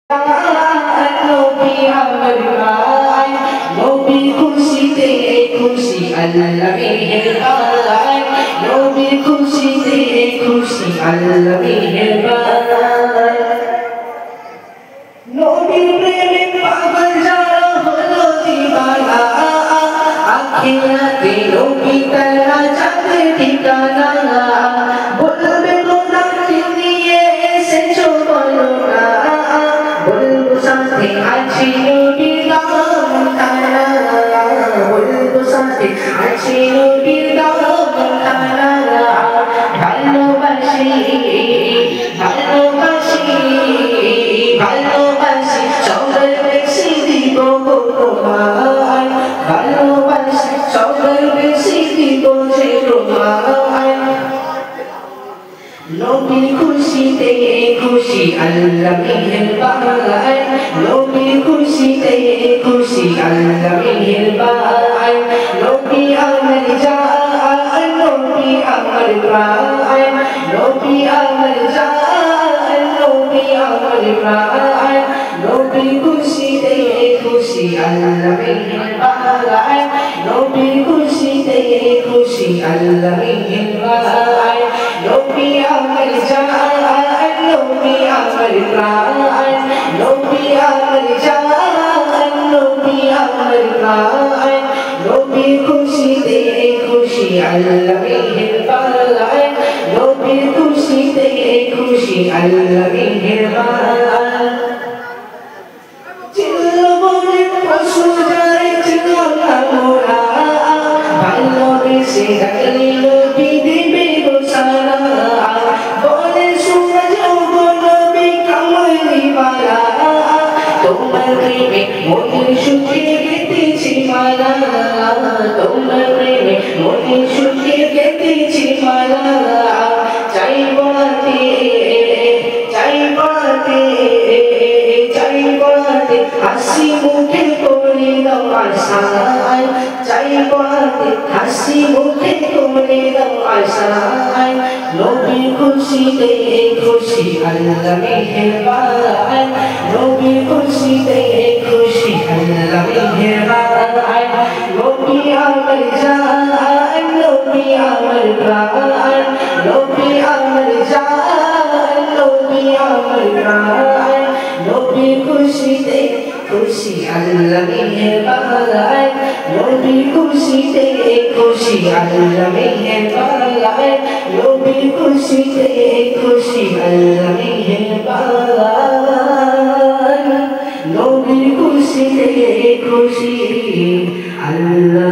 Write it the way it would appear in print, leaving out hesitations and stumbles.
নবী আমার গায় নবী খুশিতে খুশি আল্লাহ মেহেরবান নবী খুশিতে খুশি আল্লাহ মেহেরবান নবীর প্রেমে পাগল যারা হলো দিওয়ানা আখিরাতে নবী তারা যাবে ঠিকানা বলবে গোলামি নিয়ে এসেছো বলো না বলবো সাথে আছি নবীর নাম তারা বলবো সাথে আছি নবীর নাম তারা ভালোবাসি ভালোবাসি ভালোবাসি সবার বেশি দিব তোমায় ভালোবাসি সবার বেশি দিব যে তোমায় নবী খুশিতে খুশি আল্লাহ মেহেরবান নবী খুশিতে খুশি আল্লাহ মেহেরবান নবী আমার জান নবী আমার প্রাণ নবী আমার জান নবী আমার প্রাণ নবী খুশিতে খুশি আল্লাহ মেহেরবান নবী খুশিতে খুশি আল্লাহ মেহেরবান নবী আমার জান নবী আমার প্রাণ নবী আমার জান নবী আমার প্রাণ নবী খুশিতে খুশি আল্লাহ মেহেরবান নবী খুশিতে খুশি আল্লাহ মেহেরবান চিল্লাবনে পশু যায় চিল্লা মোরা ভালোবেসে ডাকলে নবী দিবে গো সারা বলে শুনে যাও গো নবী কামলিওয়ালা তোমার প্রেমে মনের সুখে গেতেছি মালা তোমার প্রেমে মনের সুখে গেতেছি মালা চাইবাতে চাইবাতে চাইবাতে হাসি মুখে করে দাও আশায় চাইবাতে হাসি মুখে করে দাও আশায় নবী খুশিতে খুশি আল্লাহ মেহেরবান নবী খুশিতে খুশি আল্লাহ মেহেরবান নবী আমার জান নবী আমার প্রাণ নবী আমার জান নবী আমার প্রাণ নবী খুশিতে খুশি আল্লাহ মেহেরবান নবী খুশিতে খুশি আল্লাহ মেহেরবান নবী খুশিতে খুশি আল্লাহ মেহেরবান নবী খুশিতে খুশি আল্লাহ